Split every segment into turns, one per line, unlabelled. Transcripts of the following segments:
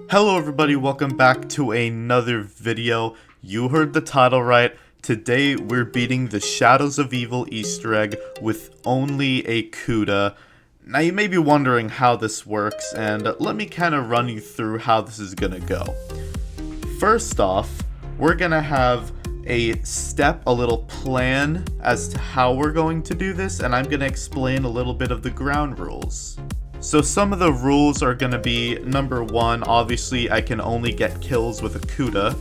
Hello everybody, welcome back to another video. You heard the title right. Today we're beating the Shadows of Evil Easter egg with only a Kuda. Now you may be wondering how this works, and let me kind of run you through how this is gonna go. First off, we're gonna have a little plan as to how we're going to do this, and I'm gonna explain a little bit of the ground rules. So some of the rules are going to be, number 1, obviously I can only get kills with a Kuda.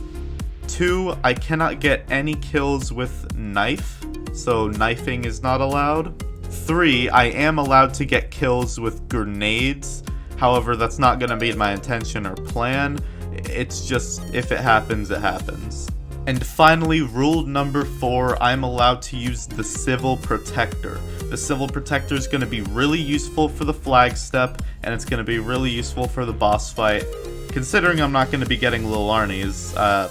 2, I cannot get any kills with knife, so knifing is not allowed. 3, I am allowed to get kills with grenades, however that's not going to be my intention or plan, it's just if it happens, it happens. And finally, rule number 4, I'm allowed to use the Civil Protector. The Civil Protector is going to be really useful for the flag step, and it's going to be really useful for the boss fight. Considering I'm not going to be getting Lil Arnie's, I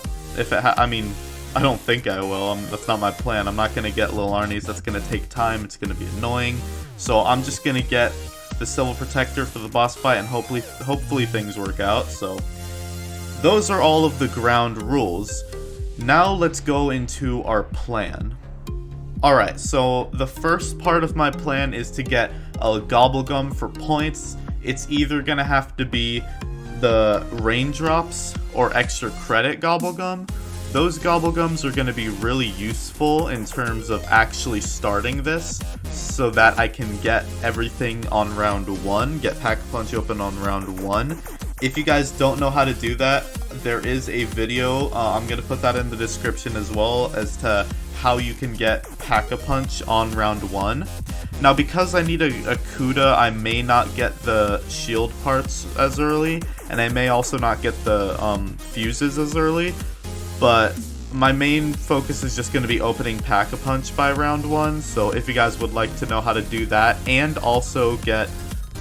don't think I will. That's not my plan. I'm not going to get Lil Arnie's. That's going to take time. It's going to be annoying. So I'm just going to get the Civil Protector for the boss fight, and hopefully things work out. So those are all of the ground rules. Now let's go into our plan. Alright, so the first part of my plan is to get a Gobblegum for points. It's either gonna have to be the raindrops or extra credit Gobblegum. Those Gobblegums are gonna be really useful in terms of actually starting this, so that I can get everything on round 1, get Pack-a-Punch open on round 1. If you guys don't know how to do that, there is a video, I'm going to put that in the description as well, as to how you can get Pack-a-Punch on round 1. Now because I need a Kuda, I may not get the shield parts as early, and I may also not get the fuses as early, but my main focus is just going to be opening Pack-a-Punch by round 1, so if you guys would like to know how to do that, and also get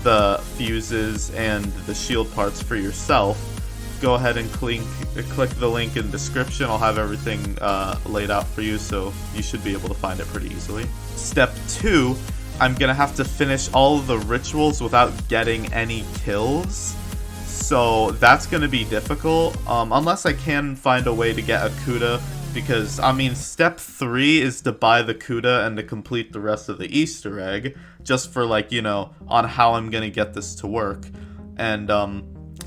the fuses and the shield parts for yourself, go ahead and click the link in the description. I'll have everything laid out for you, so you should be able to find it pretty easily. Step 2, I'm gonna have to finish all of the rituals without getting any kills, so that's gonna be difficult, unless I can find a way to get a Kuda, because, step 3 is to buy the Kuda and to complete the rest of the Easter egg, just for, on how I'm gonna get this to work. And,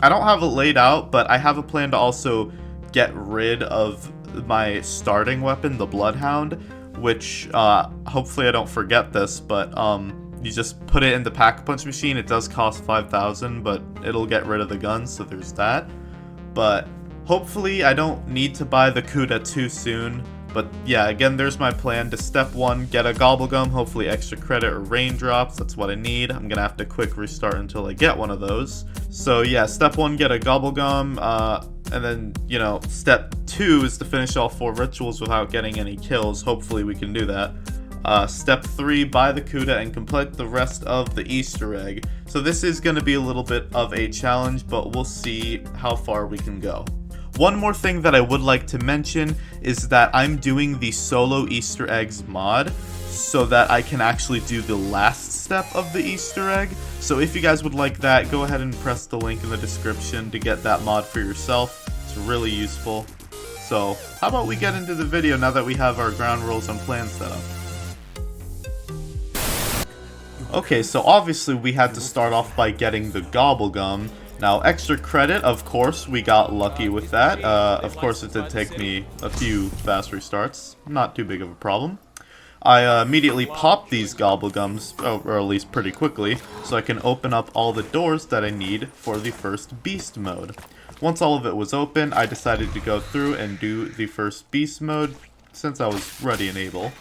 I don't have it laid out, but I have a plan to also get rid of my starting weapon, the Bloodhound, which, hopefully I don't forget this, but, you just put it in the Pack-a-Punch machine. It does cost 5,000, but it'll get rid of the gun, so there's that. But hopefully I don't need to buy the Kuda too soon, but yeah, again, there's my plan to step 1, get a Gobblegum, hopefully extra credit or raindrops, that's what I need. I'm gonna have to quick restart until I get one of those. So yeah, step 1, get a Gobblegum, and then, step 2 is to finish all 4 rituals without getting any kills. Hopefully we can do that. Step 3, buy the Kuda and complete the rest of the Easter egg. So this is gonna be a little bit of a challenge, but we'll see how far we can go. One more thing that I would like to mention is that I'm doing the solo Easter eggs mod so that I can actually do the last step of the Easter egg. So if you guys would like that, go ahead and press the link in the description to get that mod for yourself. It's really useful. So how about we get into the video now that we have our ground rules and plans set up. Okay, so obviously we had to start off by getting the Gobblegum. Now, extra credit, of course, we got lucky with that. Of course, it did take me a few fast restarts. Not too big of a problem. I immediately popped these Gobblegums, or at least pretty quickly, so I can open up all the doors that I need for the first Beast mode. Once all of it was open, I decided to go through and do the first Beast mode, since I was ready and able.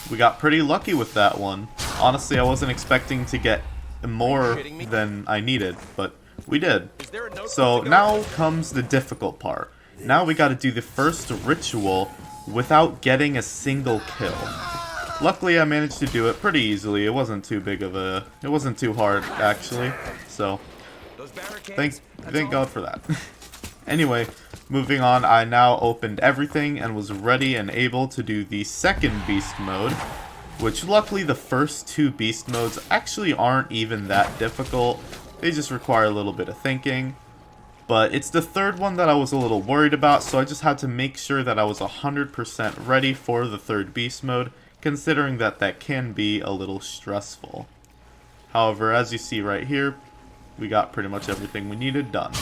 We got pretty lucky with that one. Honestly, I wasn't expecting to get more than I needed, but we did. So now comes the difficult part. Now we gotta do the first ritual without getting a single kill. Luckily, I managed to do it pretty easily. It wasn't too big of a... It wasn't too hard, actually. So, Thank God for that. Anyway, moving on, I now opened everything and was ready and able to do the second beast mode, which luckily the first two beast modes actually aren't even that difficult. They just require a little bit of thinking. But it's the third one that I was a little worried about, so I just had to make sure that I was 100% ready for the third beast mode, considering that that can be a little stressful. However, as you see right here, we got pretty much everything we needed done.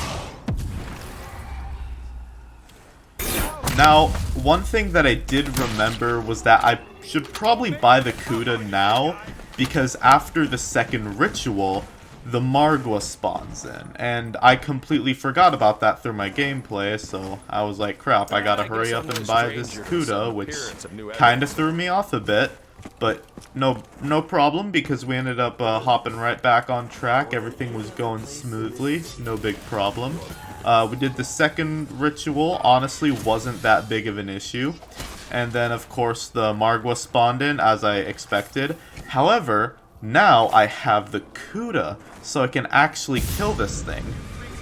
Now, one thing that I did remember was that I should probably buy the Kuda now, because after the second ritual, the Margwa spawns in, and I completely forgot about that through my gameplay, so I was like, crap, I gotta hurry up and buy this Kuda, which kinda threw me off a bit, but no problem, because we ended up hopping right back on track. Everything was going smoothly, no big problem. We did the second ritual, honestly wasn't that big of an issue. And then, of course, the Margwa spawned in, as I expected. However, now I have the Kuda, so I can actually kill this thing.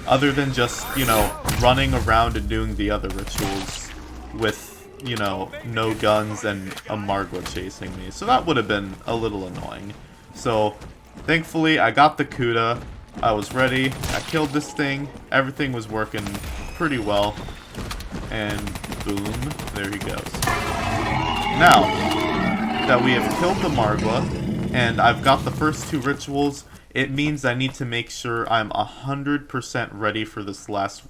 Other than just, you know, running around and doing the other rituals with, you know, no guns and a Margwa chasing me. So that would have been a little annoying. So, thankfully, I got the Kuda. I was ready, I killed this thing, everything was working pretty well, and boom, there he goes. Now, that we have killed the Margwa, and I've got the first two rituals, it means I need to make sure I'm 100% ready for this last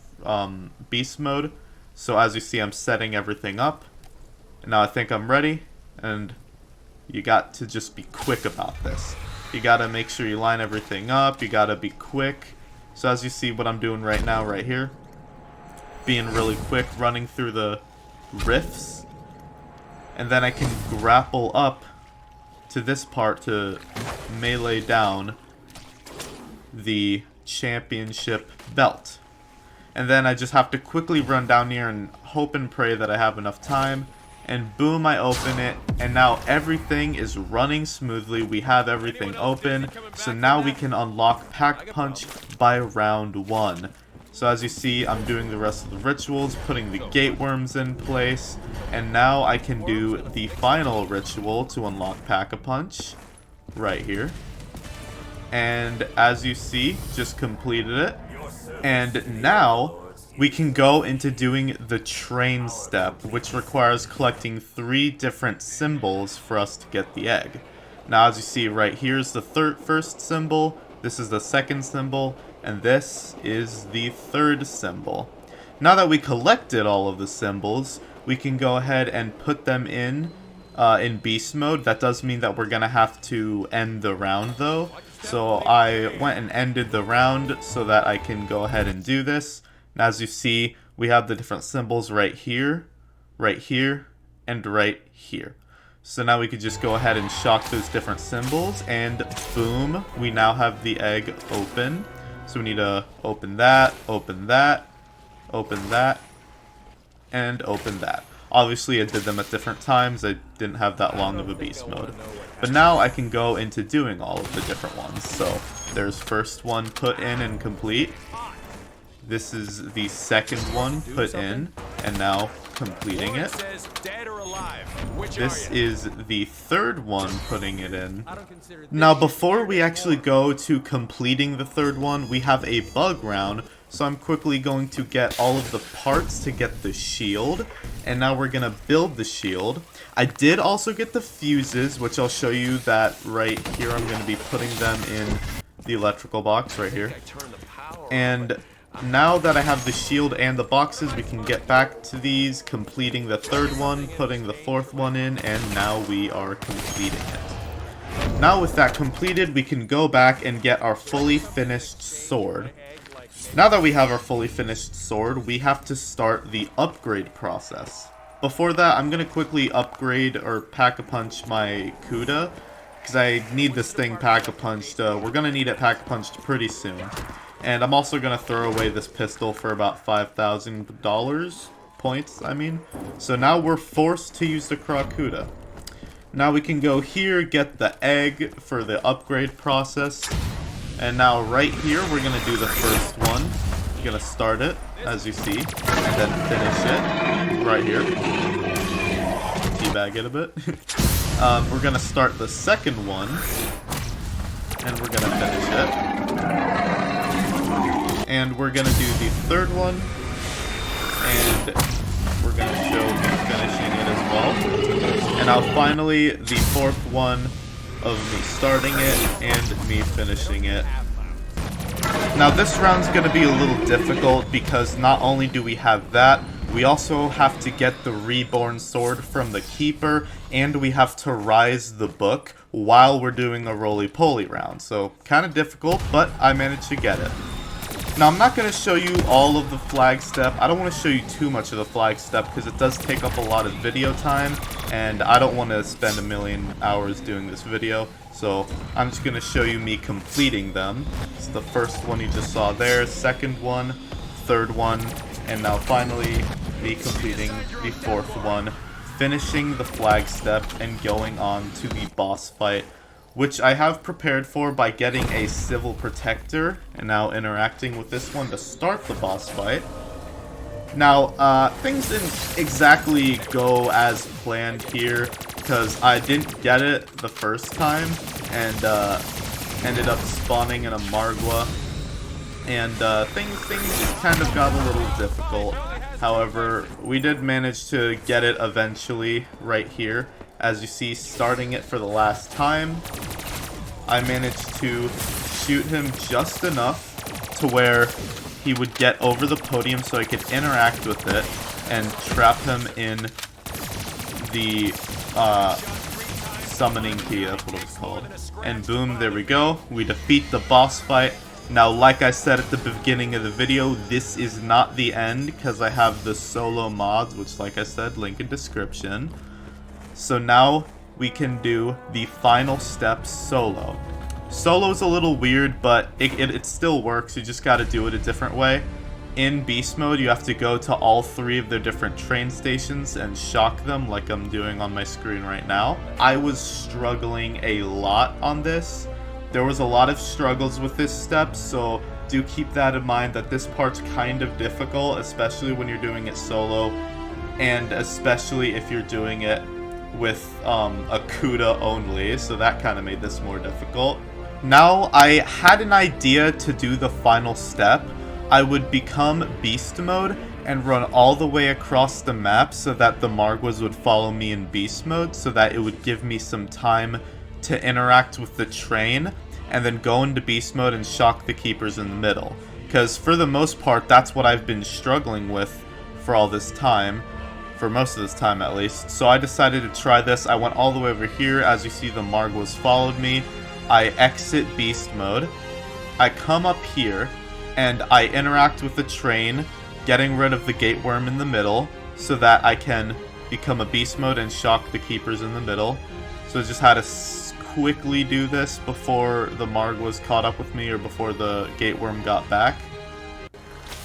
beast mode. So as you see, I'm setting everything up, and now I think I'm ready, and you got to just be quick about this. You gotta make sure you line everything up, you gotta be quick. So as you see what I'm doing right now, right here, being really quick, running through the rifts, and then I can grapple up to this part to melee down the championship belt. And then I just have to quickly run down here and hope and pray that I have enough time. And boom, I open it, and now everything is running smoothly. We have everything open, so now we can unlock Pack Punch by round 1. So as you see, I'm doing the rest of the rituals, putting the gate worms in place, and now I can do the final ritual to unlock Pack a Punch right here. And as you see, just completed it. And now we can go into doing the train step, which requires collecting 3 different symbols for us to get the egg. Now, as you see right here is the first symbol, this is the second symbol, and this is the third symbol. Now that we collected all of the symbols, we can go ahead and put them in beast mode. That does mean that we're gonna have to end the round though. So I went and ended the round so that I can go ahead and do this. And as you see, we have the different symbols right here, and right here. So now we could just go ahead and shock those different symbols, and boom, we now have the egg open. So we need to open that, open that, open that, and open that. Obviously, I did them at different times. I didn't have that long of a beast mode. But now I can go into doing all of the different ones. So there's first one put in and complete. This is the second one put in, and now completing it. This is the third one putting it in. Now, before we actually go to completing the third one, we have a bug round, so I'm quickly going to get all of the parts to get the shield, and now we're going to build the shield. I did also get the fuses, which I'll show you that right here. I'm going to be putting them in the electrical box right here. And now that I have the shield and the boxes, we can get back to these, completing the third one, putting the fourth one in, and now we are completing it. Now with that completed, we can go back and get our fully finished sword. Now that we have our fully finished sword, we have to start the upgrade process. Before that, I'm going to quickly upgrade or pack-a-punch my Kuda, because I need this thing pack-a-punched. We're going to need it pack-a-punched pretty soon. And I'm also going to throw away this pistol for about $5,000 points, I mean. So now we're forced to use the Kuda. Now we can go here, get the egg for the upgrade process. And now right here, we're going to do the first one. We're going to start it, as you see, and then finish it right here. Teabag it a bit. We're going to start the second one, and we're going to finish it. And we're going to do the third one, and we're going to show me finishing it as well. And now finally, the fourth one of me starting it and me finishing it. Now this round's going to be a little difficult because not only do we have that, we also have to get the reborn sword from the keeper, and we have to rise the book while we're doing a roly-poly round. So kind of difficult, but I managed to get it. Now, I'm not going to show you all of the flag step. I don't want to show you too much of the flag step because it does take up a lot of video time, and I don't want to spend a million hours doing this video. So I'm just going to show you me completing them. It's the first one you just saw there, second one, third one, and now finally me completing the fourth one, finishing the flag step and going on to the boss fight, which I have prepared for by getting a civil protector and now interacting with this one to start the boss fight. Now, things didn't exactly go as planned here because I didn't get it the first time and ended up spawning in a Margwa, and things kind of got a little difficult. However, we did manage to get it eventually right here. As you see, starting it for the last time, I managed to shoot him just enough to where he would get over the podium so I could interact with it and trap him in the summoning key, that's what it was called. And boom, there we go. We defeat the boss fight. Now, like I said at the beginning of the video, this is not the end because I have the solo mods, which, like I said, link in description. So now we can do the final step solo. Solo's a little weird, but it still works. You just gotta do it a different way. In beast mode, you have to go to all three of their different train stations and shock them like I'm doing on my screen right now. I was struggling a lot on this. There was a lot of struggles with this step, so do keep that in mind that this part's kind of difficult, especially when you're doing it solo, and especially if you're doing it with a Kuda only, so that kind of made this more difficult. Now, I had an idea to do the final step. I would become beast mode and run all the way across the map so that the Margwas would follow me in beast mode, so that it would give me some time to interact with the train and then go into beast mode and shock the keepers in the middle. Because for the most part, that's what I've been struggling with for all this time. For most of this time at least. So I decided to try this. I went all the way over here. As you see, the Margwas followed me. I exit beast mode. I come up here and I interact with the train, getting rid of the gate worm in the middle so that I can become a beast mode and shock the keepers in the middle. So I just had to quickly do this before the Margwas caught up with me or before the gate worm got back.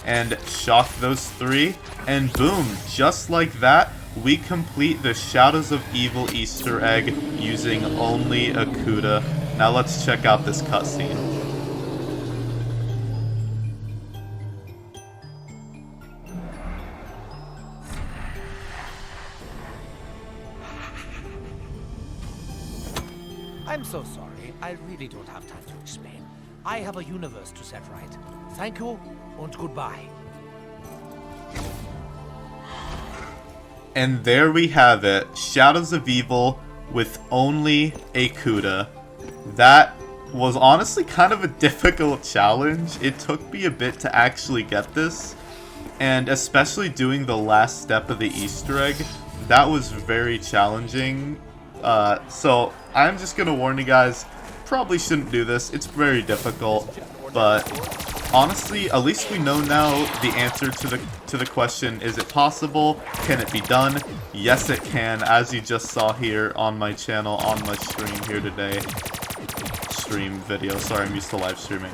And shock those three, and boom, just like that, we complete the Shadows of Evil Easter egg using only a Kuda. Now let's check out this cutscene.
I'm so sorry, I really don't have time to explain. I have a universe to set right. Thank you, and goodbye.
And there we have it, Shadows of Evil with only a Kuda. That was honestly kind of a difficult challenge. It took me a bit to actually get this, and especially doing the last step of the Easter egg, that was very challenging. So I'm just gonna warn you guys, probably shouldn't do this. It's very difficult, but honestly, at least we know now the answer to the question, is it possible? Can it be done? Yes, it can, as you just saw here on my channel, on my stream here today. Stream video, sorry, I'm used to live streaming.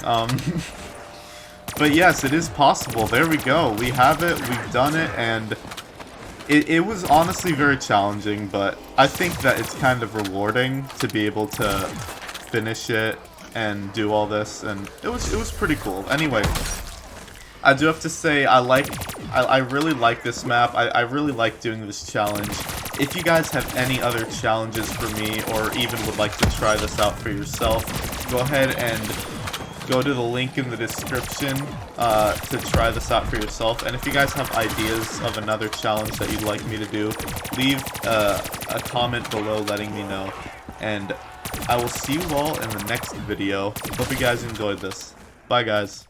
But yes, it is possible. There we go. We have it, we've done it, and it was honestly very challenging, but I think that it's kind of rewarding to be able to finish it and do all this, and it was pretty cool. Anyway, I do have to say I really like this map. I really like doing this challenge. If you guys have any other challenges for me, or even would like to try this out for yourself, go ahead and go to the link in the description to try this out for yourself. And if you guys have ideas of another challenge that you'd like me to do, leave a comment below letting me know. And I will see you all in the next video. Hope you guys enjoyed this. Bye, guys.